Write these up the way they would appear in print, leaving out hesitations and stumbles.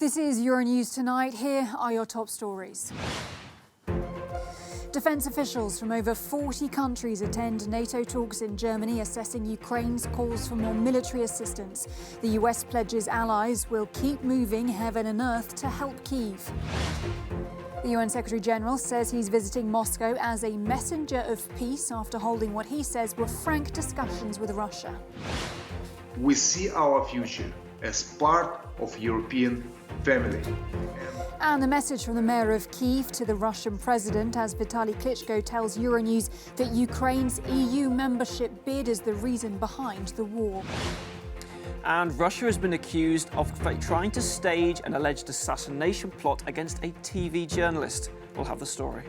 This is Euronews Tonight. Here are your top stories. Defence officials from over 40 countries attend NATO talks in Germany assessing Ukraine's calls for more military assistance. The US pledges allies will keep moving heaven and earth to help Kyiv. The UN Secretary-General says he's visiting Moscow as a messenger of peace after holding what he says were frank discussions with Russia. We see our future as part of European family. And the message from the mayor of Kyiv to the Russian president, as Vitaly Klitschko tells Euronews that Ukraine's EU membership bid is the reason behind the war. And Russia has been accused of trying to stage an alleged assassination plot against a TV journalist. We'll have the story.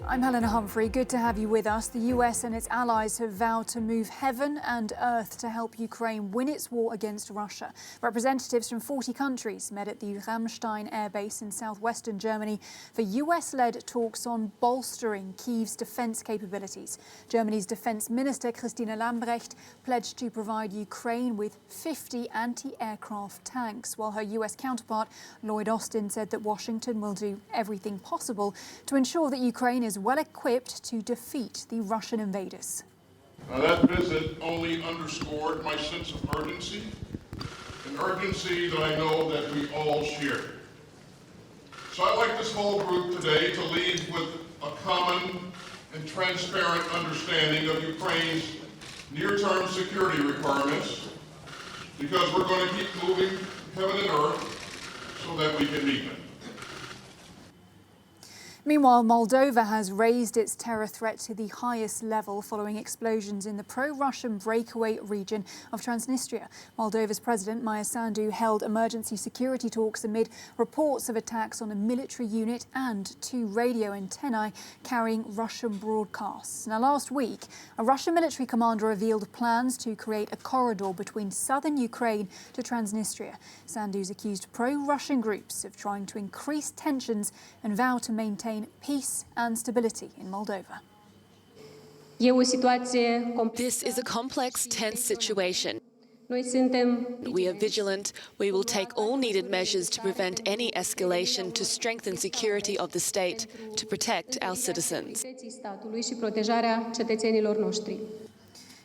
I'm Helena Humphrey. Good to have you with us. The US and its allies have vowed to move heaven and earth to help Ukraine win its war against Russia. Representatives from 40 countries met at the Ramstein air base in southwestern Germany for US-led talks on bolstering Kyiv's defence capabilities. Germany's Defence Minister Christine Lambrecht pledged to provide Ukraine with 50 anti-aircraft tanks, while her US counterpart Lloyd Austin said that Washington will do everything possible to ensure that Ukraine is well equipped to defeat the Russian invaders. Now, that visit only underscored my sense of urgency, an urgency that I know that we all share. So I'd like this whole group today to leave with a common and transparent understanding of Ukraine's near-term security requirements, because we're going to keep moving heaven and earth so that we can meet them. Meanwhile, Moldova has raised its terror threat to the highest level following explosions in the pro-Russian breakaway region of Transnistria. Moldova's President Maia Sandu held emergency security talks amid reports of attacks on a military unit and 2 radio antennae carrying Russian broadcasts. Now, last week, a Russian military commander revealed plans to create a corridor between southern Ukraine to Transnistria. Sandu's accused pro-Russian groups of trying to increase tensions and vow to maintain peace and stability in Moldova. This is a complex, tense situation. We are vigilant. We will take all needed measures to prevent any escalation, to strengthen security of the state, to protect our citizens.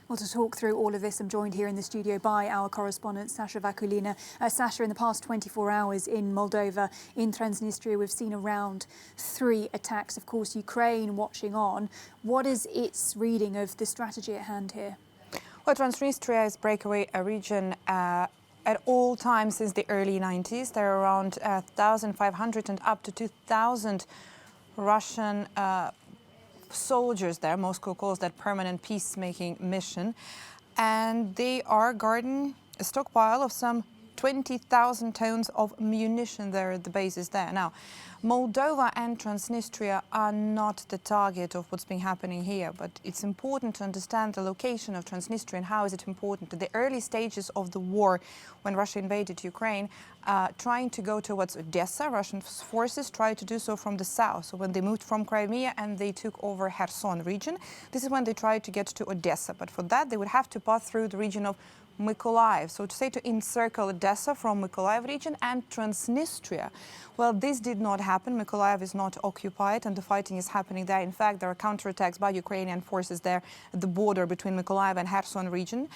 Well, to talk through all of this, I'm joined here in the studio by our correspondent, Sasha Vakulina. Sasha, in the past 24 hours in Moldova, in Transnistria, we've seen around 3 attacks. Of course, Ukraine watching on. What is its reading of the strategy at hand here? Well, Transnistria is breakaway a region at all times since the early 90s. There are around 1,500 and up to 2,000 Russian soldiers there. Moscow calls that permanent peacemaking mission, and they are guarding a stockpile of some 20,000 tons of munition there at the bases there. Now, Moldova and Transnistria are not the target of what's been happening here, but it's important to understand the location of Transnistria and how is it important. At the early stages of the war, when Russia invaded Ukraine, trying to go towards Odessa, Russian forces tried to do so from the south. So when they moved from Crimea and they took over Kherson region, this is when they tried to get to Odessa. But for that, they would have to pass through the region of Mykolaiv, so to say, to encircle Odessa from Mykolaiv region and Transnistria. Well, this did not happen. Mykolaiv is not occupied and the fighting is happening there. In fact, there are counterattacks by Ukrainian forces there at the border between Mykolaiv and Kherson region.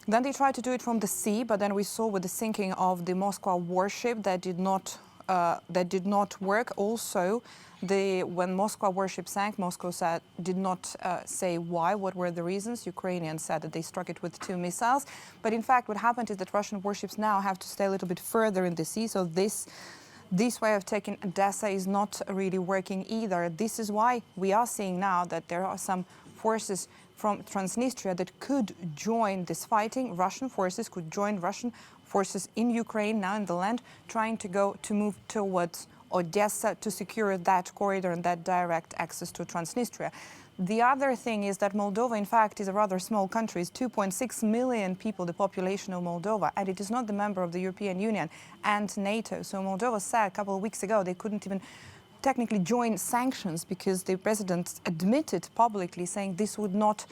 Then they tried to do it from the sea, but then we saw with the sinking of the Moscow warship that did not work. Also, when Moscow warship sank, Moscow did not say why, what were the reasons. Ukrainians said that they struck it with 2 missiles. But in fact, what happened is that Russian warships now have to stay a little bit further in the sea. So this way of taking Odessa is not really working either. This is why we are seeing now that there are some forces from Transnistria that could join this fighting. Russian forces could join Russian forces in Ukraine, now in the land, trying to move towards Odessa to secure that corridor and that direct access to Transnistria. The other thing is that Moldova, in fact, is a rather small country. It's 2.6 million people, the population of Moldova, and it is not the member of the European Union and NATO. So Moldova said a couple of weeks ago they couldn't even technically join sanctions because the president admitted publicly, saying this would not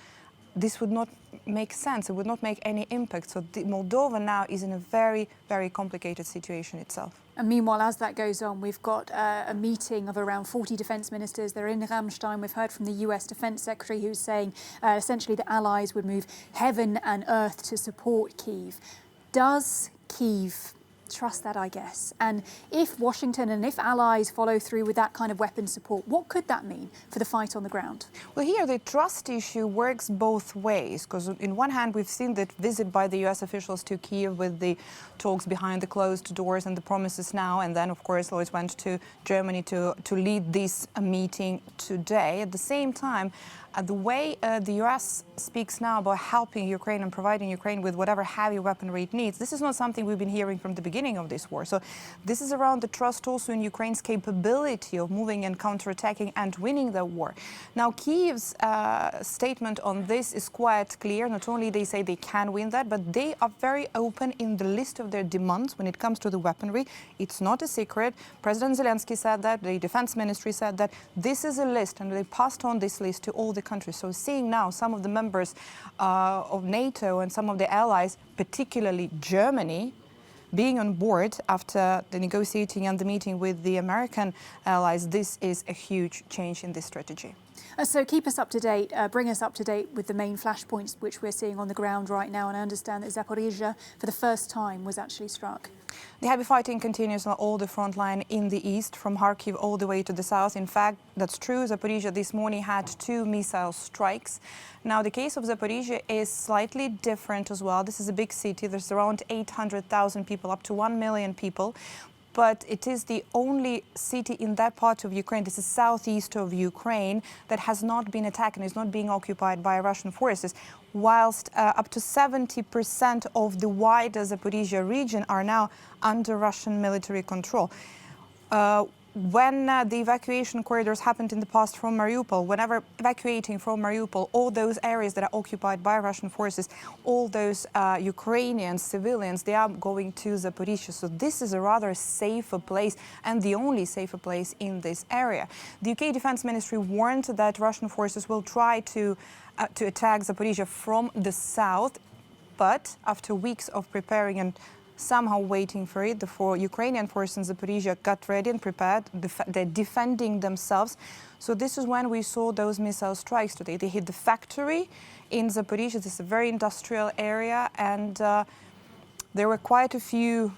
this would not make sense. It would not make any impact. So Moldova now is in a very, very complicated situation itself. And meanwhile, as that goes on, we've got a meeting of around 40 defence ministers. They're in Ramstein. We've heard from the US Defence Secretary who's saying essentially the allies would move heaven and earth to support Kyiv. Does Kyiv trust that, I guess? And if Washington and if allies follow through with that kind of weapon support, what could that mean for the fight on the ground? Well, here the trust issue works both ways, because on one hand we've seen that visit by the US officials to Kyiv with the talks behind the closed doors and the promises now, and then of course Lloyd went to Germany to lead this meeting today. At the same time, the way the US speaks now about helping Ukraine and providing Ukraine with whatever heavy weaponry it needs, this is not something we've been hearing from the beginning of this war. So this is around the trust also in Ukraine's capability of moving and counterattacking and winning the war. Now, Kyiv's statement on this is quite clear. Not only they say they can win that, but they are very open in the list of their demands when it comes to the weaponry. It's not a secret. President Zelensky said that, the defense ministry said that. This is a list, and they passed on this list to all the countries. So seeing now some of the members of NATO and some of the allies, particularly Germany, being on board after the negotiating and the meeting with the American allies, this is a huge change in this strategy. So keep us up to date, bring us up to date with the main flashpoints which we're seeing on the ground right now. And I understand that Zaporizhzhia, for the first time, was actually struck. The heavy fighting continues on all the front line in the east, from Kharkiv all the way to the south. In fact, that's true. Zaporizhzhia this morning had 2 missile strikes. Now, the case of Zaporizhzhia is slightly different as well. This is a big city. There's around 800,000 people, up to 1 million people. But it is the only city in that part of Ukraine, this is southeast of Ukraine, that has not been attacked and is not being occupied by Russian forces, whilst up to 70% of the wider Zaporizhzhia region are now under Russian military control. When the evacuation corridors happened in the past from Mariupol, whenever evacuating from Mariupol, all those areas that are occupied by Russian forces, all those Ukrainian civilians, they are going to Zaporizhzhia. So this is a rather safer place and the only safer place in this area. The UK Defence Ministry warned that Russian forces will try to attack Zaporizhzhia from the south, but after weeks of preparing and somehow waiting for it, the 4 Ukrainian forces in Zaporizhzhia got ready and prepared. They're defending themselves. So this is when we saw those missile strikes today. They hit the factory in Zaporizhzhia. This is a very industrial area, and there were quite a few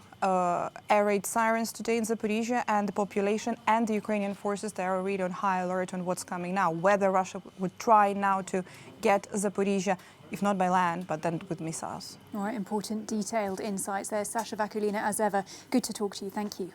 air raid sirens today in Zaporizhzhia, and the population and the Ukrainian forces, they are already on high alert on what's coming now, whether Russia would try now to get Zaporizhzhia, if not by land, but then with missiles. All right, important, detailed insights there. Sasha Vakulina, as ever, good to talk to you. Thank you.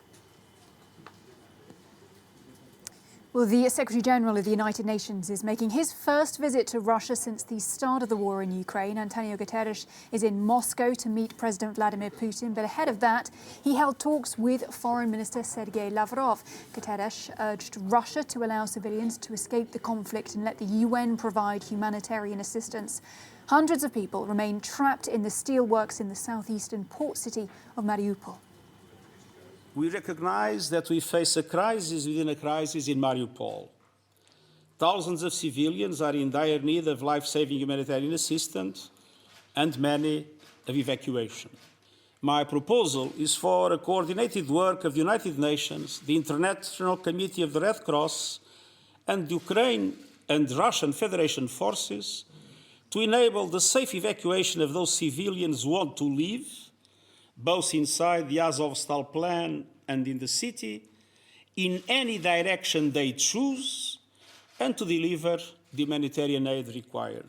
Well, the Secretary-General of the United Nations is making his first visit to Russia since the start of the war in Ukraine. Antonio Guterres is in Moscow to meet President Vladimir Putin. But ahead of that, he held talks with Foreign Minister Sergei Lavrov. Guterres urged Russia to allow civilians to escape the conflict and let the UN provide humanitarian assistance. Hundreds of people remain trapped in the steelworks in the southeastern port city of Mariupol. We recognize that we face a crisis within a crisis in Mariupol. Thousands of civilians are in dire need of life-saving humanitarian assistance and many of evacuation. My proposal is for a coordinated work of the United Nations, the International Committee of the Red Cross, and Ukraine and Russian Federation forces to enable the safe evacuation of those civilians who want to leave, both inside the Azovstal plan and in the city, in any direction they choose, and to deliver the humanitarian aid required.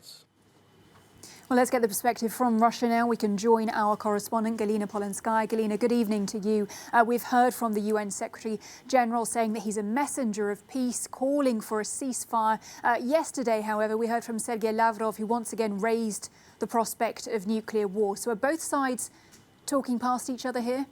Well, let's get the perspective from Russia now. We can join our correspondent, Galina Polanskaya. Galina, good evening to you. We've heard from the UN Secretary-General saying that he's a messenger of peace, calling for a ceasefire. Yesterday, however, we heard from Sergei Lavrov, who once again raised the prospect of nuclear war. So are both sides talking past each other here?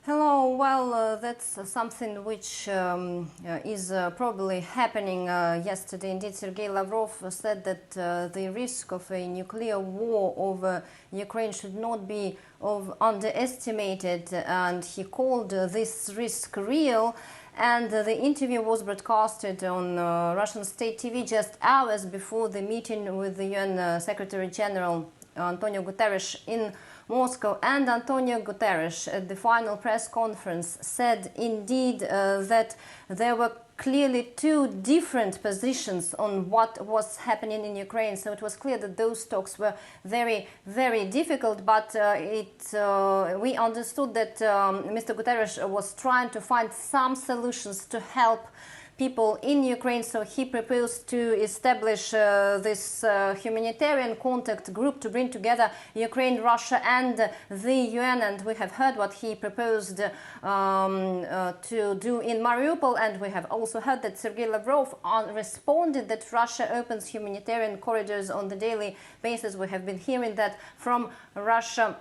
Hello. Well, that's something which is probably happening yesterday. Indeed, Sergei Lavrov said that the risk of a nuclear war over Ukraine should not be underestimated, and he called this risk real. and the interview was broadcasted on Russian state TV just hours before the meeting with the UN Secretary General Antonio Guterres in Moscow. And Antonio Guterres at the final press conference said indeed that there were clearly two different positions on what was happening in Ukraine. So it was clear that those talks were very, very difficult, but we understood that Mr. Guterres was trying to find some solutions to help people in Ukraine. So he proposed to establish this humanitarian contact group to bring together Ukraine, Russia and the UN. And we have heard what he proposed to do in Mariupol. And we have also heard that Sergei Lavrov responded that Russia opens humanitarian corridors on the daily basis. We have been hearing that from Russia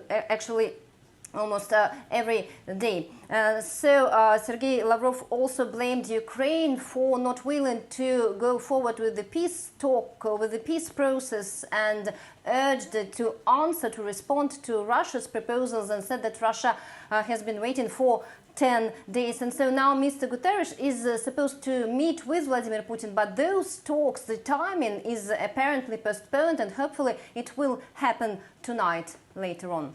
actually almost every day. Sergei Lavrov also blamed Ukraine for not willing to go forward with the peace talk, with the peace process, and urged it to respond to Russia's proposals, and said that Russia has been waiting for 10 days. And so now Mr. Guterres is supposed to meet with Vladimir Putin, but those talks, the timing is apparently postponed, and hopefully it will happen tonight later on.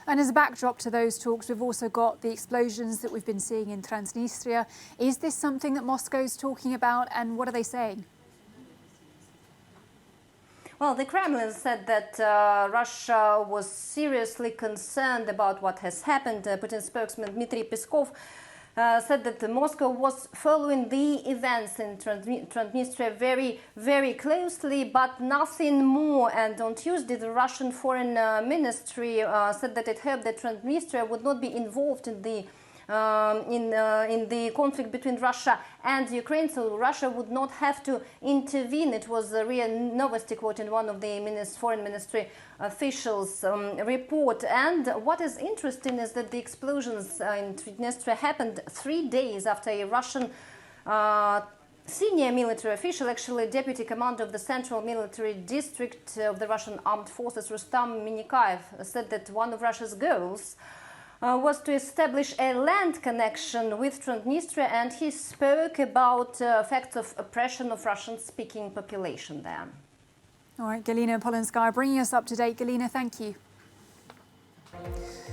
And as a backdrop to those talks, we've also got the explosions that we've been seeing in Transnistria. Is this something that Moscow's talking about, and what are they saying? Well, the Kremlin said that Russia was seriously concerned about what has happened. Putin's spokesman Dmitry Peskov said that Moscow was following the events in Transnistria very, very closely, but nothing more. And on Tuesday, the Russian Foreign Ministry said that it hoped that Transnistria would not be involved in the conflict between Russia and Ukraine, so Russia would not have to intervene. It was a RIA Novosti quoting one of the foreign ministry officials' report. And what is interesting is that the explosions in Transnistria happened 3 days after a Russian senior military official, actually deputy commander of the Central Military District of the Russian Armed Forces, Rustam Minikaev, said that one of Russia's goals was to establish a land connection with Transnistria, and he spoke about facts of oppression of Russian-speaking population there. All right, Galina Polinskaya bringing us up to date. Galina, thank you.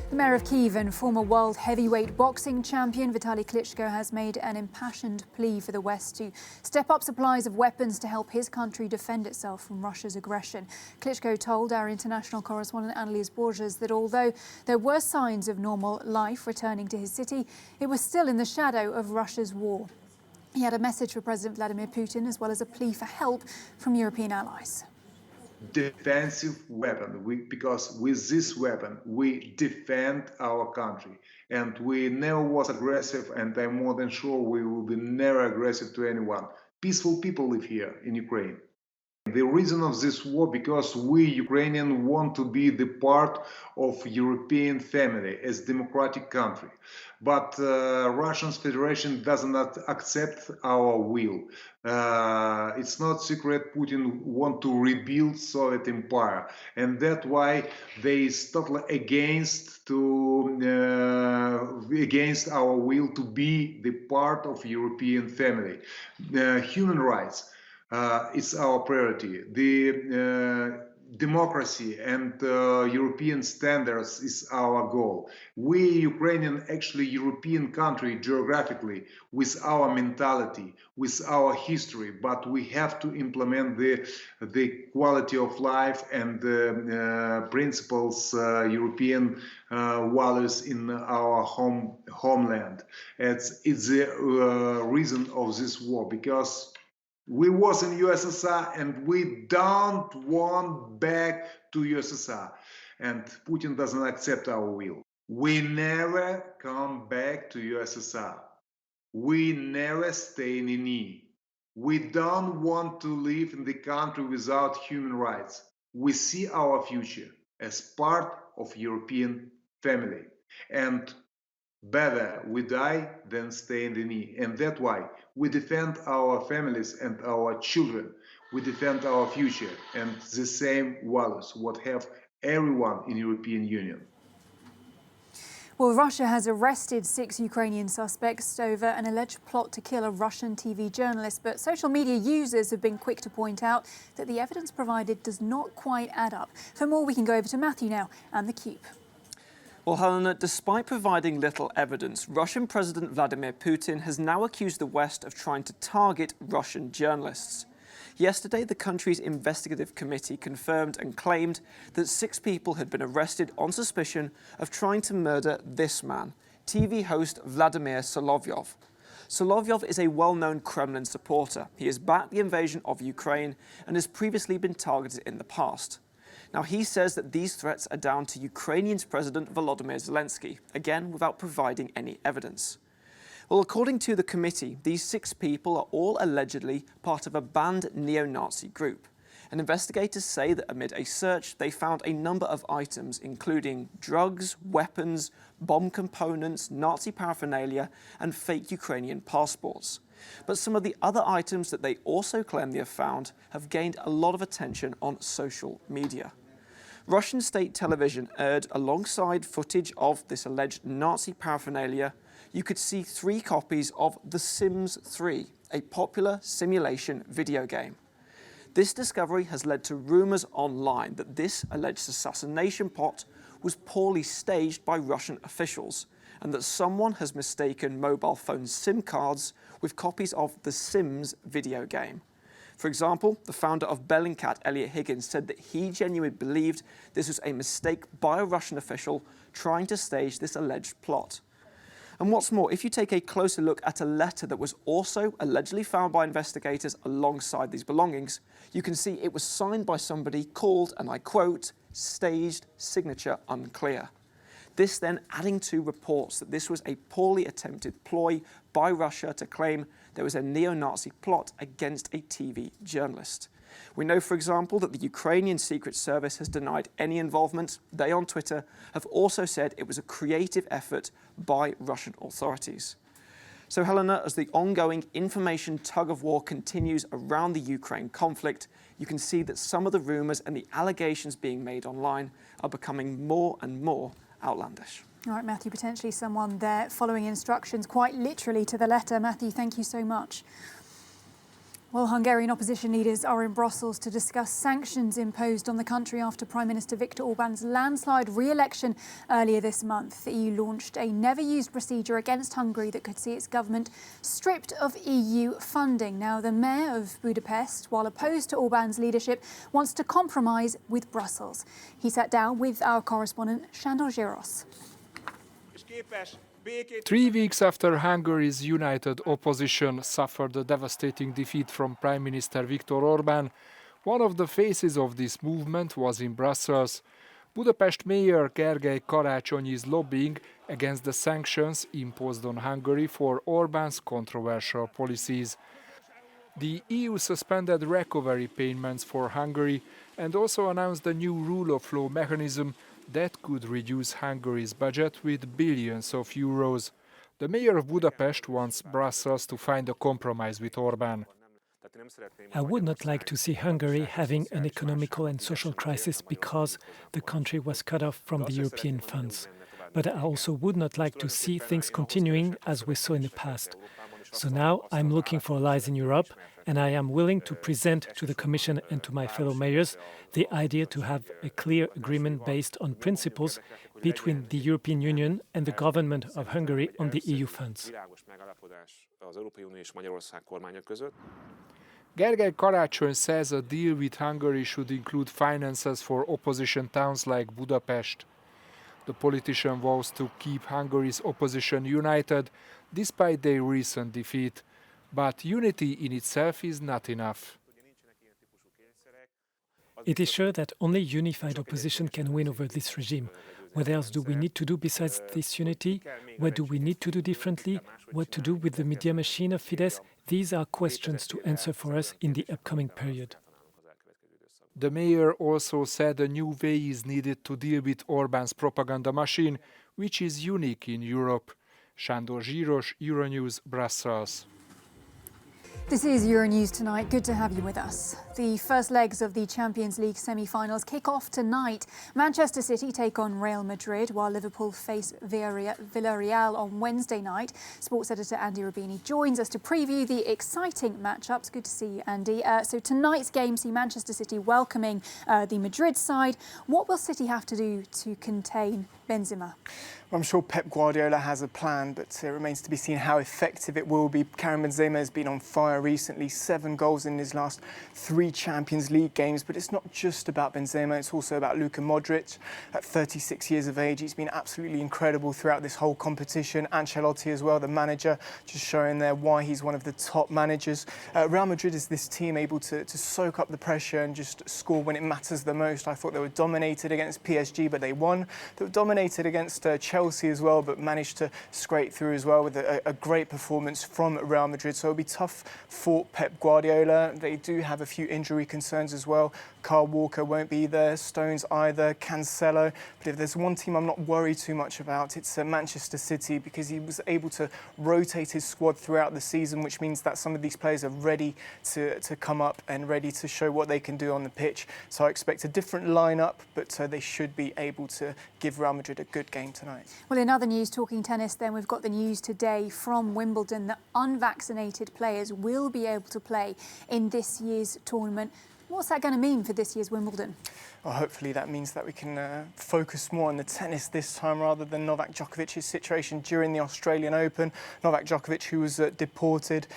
The mayor of Kyiv and former world heavyweight boxing champion Vitaly Klitschko has made an impassioned plea for the West to step up supplies of weapons to help his country defend itself from Russia's aggression. Klitschko told our international correspondent Annelies Borges that although there were signs of normal life returning to his city, it was still in the shadow of Russia's war. He had a message for President Vladimir Putin, as well as a plea for help from European allies. Defensive weapon, because with this weapon we defend our country, and we never was aggressive, and I'm more than sure we will be never aggressive to anyone. Peaceful people live here in Ukraine. The reason of this war, because we Ukrainians want to be the part of European family as democratic country. But Russian Federation does not accept our will. It's not secret. Putin want to rebuild Soviet Empire, and that's why they is totally against our will to be the part of European family. Human rights. It's our priority. The democracy and European standards is our goal. We Ukrainian, actually European country geographically, with our mentality, with our history, but we have to implement the quality of life and the principles, European values in our homeland. It's the reason of this war, because we was in USSR and we don't want back to USSR, and Putin doesn't accept our will. We never come back to USSR. We never stay in any. We don't want to live in the country without human rights. We see our future as part of European family, and better we die than stay in the knee. And that's why we defend our families and our children. We defend our future and the same values what have everyone in European Union. Well, Russia has arrested 6 Ukrainian suspects over an alleged plot to kill a Russian TV journalist, but social media users have been quick to point out that the evidence provided does not quite add up. For more, we can go over to Matthew now and theCUBE. Well, Helena, despite providing little evidence, Russian President Vladimir Putin has now accused the West of trying to target Russian journalists. Yesterday, the country's investigative committee confirmed and claimed that 6 people had been arrested on suspicion of trying to murder this man, TV host Vladimir Solovyov. Solovyov is a well-known Kremlin supporter. He has backed the invasion of Ukraine and has previously been targeted in the past. Now, he says that these threats are down to Ukrainian's President Volodymyr Zelensky, again without providing any evidence. Well, according to the committee, these 6 people are all allegedly part of a banned neo-Nazi group. And investigators say that amid a search, they found a number of items, including drugs, weapons, bomb components, Nazi paraphernalia, and fake Ukrainian passports. But some of the other items that they also claim they have found have gained a lot of attention on social media. Russian state television aired alongside footage of this alleged Nazi paraphernalia. You could see 3 copies of The Sims 3, a popular simulation video game. This discovery has led to rumours online that this alleged assassination plot was poorly staged by Russian officials and that someone has mistaken mobile phone SIM cards with copies of The Sims video game. For example, the founder of Bellingcat, Elliot Higgins, said that he genuinely believed this was a mistake by a Russian official trying to stage this alleged plot. And what's more, if you take a closer look at a letter that was also allegedly found by investigators alongside these belongings, you can see it was signed by somebody called, and I quote, staged signature unclear. This then adding to reports that this was a poorly attempted ploy by Russia to claim there was a neo-Nazi plot against a TV journalist. We know, for example, that the Ukrainian Secret Service has denied any involvement. They, on Twitter, have also said it was a creative effort by Russian authorities. So, Helena, as the ongoing information tug-of-war continues around the Ukraine conflict, you can see that some of the rumours and the allegations being made online are becoming more and more outlandish. All right, Matthew, potentially someone there following instructions quite literally to the letter. Matthew, thank you so much. Well, Hungarian opposition leaders are in Brussels to discuss sanctions imposed on the country after Prime Minister Viktor Orban's landslide re-election earlier this month. The EU launched a never-used procedure against Hungary that could see its government stripped of EU funding. Now, the mayor of Budapest, while opposed to Orban's leadership, wants to compromise with Brussels. He sat down with our correspondent, Sándor Zsirosz. 3 weeks after Hungary's united opposition suffered a devastating defeat from Prime Minister Viktor Orban, one of the faces of this movement was in Brussels. Budapest Mayor Gergely Karácsony is lobbying against the sanctions imposed on Hungary for Orban's controversial policies. The EU suspended recovery payments for Hungary and also announced a new rule of law mechanism that could reduce Hungary's budget with billions of euros. The mayor of Budapest wants Brussels to find a compromise with Orban. I would not like to see Hungary having an economical and social crisis because the country was cut off from the European funds. But I also would not like to see things continuing as we saw in the past. So now I'm looking for allies in Europe, and I am willing to present to the Commission and to my fellow mayors the idea to have a clear agreement based on principles between the European Union and the government of Hungary on the EU funds. Gergely Karácsony says a deal with Hungary should include finances for opposition towns like Budapest. The politician vows to keep Hungary's opposition united despite their recent defeat. But unity in itself is not enough. It is sure that only unified opposition can win over this regime. What else do we need to do besides this unity? What do we need to do differently? What to do with the media machine of Fidesz? These are questions to answer for us in the upcoming period. The mayor also said a new way is needed to deal with Orban's propaganda machine, which is unique in Europe. Sándor Zsirosz, Euronews, Brussels. This is Euronews Tonight. Good to have you with us. The first legs of the Champions League semi-finals kick off tonight. Manchester City take on Real Madrid, while Liverpool face Villarreal on Wednesday night. Sports editor Andy Rubini joins us to preview the exciting matchups. Good to see you, Andy. So tonight's game see Manchester City welcoming the Madrid side. What will City have to do to contain Benzema? I'm sure Pep Guardiola has a plan, but it remains to be seen how effective it will be. Karim Benzema has been on fire recently, 7 goals in his last 3 Champions League games. But it's not just about Benzema, it's also about Luka Modric. At 36 years of age, he's been absolutely incredible throughout this whole competition. Ancelotti as well, the manager, just showing there why he's one of the top managers. Real Madrid is this team able to soak up the pressure and just score when it matters the most. I thought they were dominated against PSG, but they won. They were dominated against Chelsea as well, but managed to scrape through as well with a great performance from Real Madrid. So it'll be tough for Pep Guardiola. They do have a few injury concerns as well. Kyle Walker won't be there, Stones either, Cancelo. But if there's one team I'm not worried too much about, it's Manchester City, because he was able to rotate his squad throughout the season, which means that some of these players are ready to come up and ready to show what they can do on the pitch. So I expect a different lineup, but they should be able to give Real Madrid a good game tonight. Well, in other news, talking tennis then, we've got the news today from Wimbledon that unvaccinated players will be able to play in this year's tournament. What's that going to mean for this year's Wimbledon? Well, hopefully that means that we can focus more on the tennis this time rather than Novak Djokovic's situation during the Australian Open. Novak Djokovic, who was deported,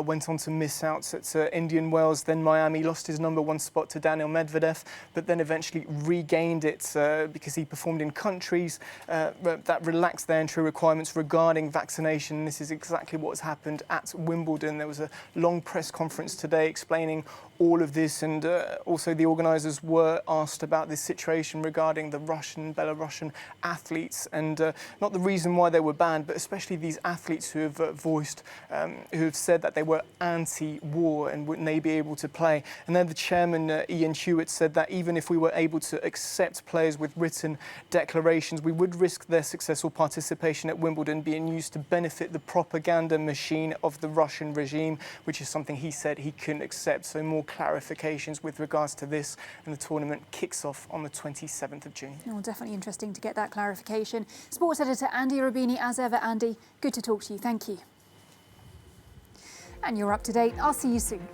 went on to miss out at Indian Wells, then Miami, lost his #1 spot to Daniil Medvedev, but then eventually regained it because he performed in countries that relaxed their entry requirements regarding vaccination. This is exactly what has happened at Wimbledon. There was a long press conference today explaining all of this, and also the organisers were asked about this situation regarding the Russian, Belarusian athletes, and not the reason why they were banned, but especially these athletes who have voiced, who have said that they were anti-war and wouldn't they be able to play. And then the chairman, Ian Hewitt, said that even if we were able to accept players with written declarations, we would risk their successful participation at Wimbledon being used to benefit the propaganda machine of the Russian regime, which is something he said he couldn't accept. So more clarifications with regards to this, and the tournament kicks off on the 27th of June. Oh, definitely interesting to get that clarification. Sports editor Andy Rubini, as ever. Andy, good to talk to you. Thank you. And you're up to date. I'll see you soon.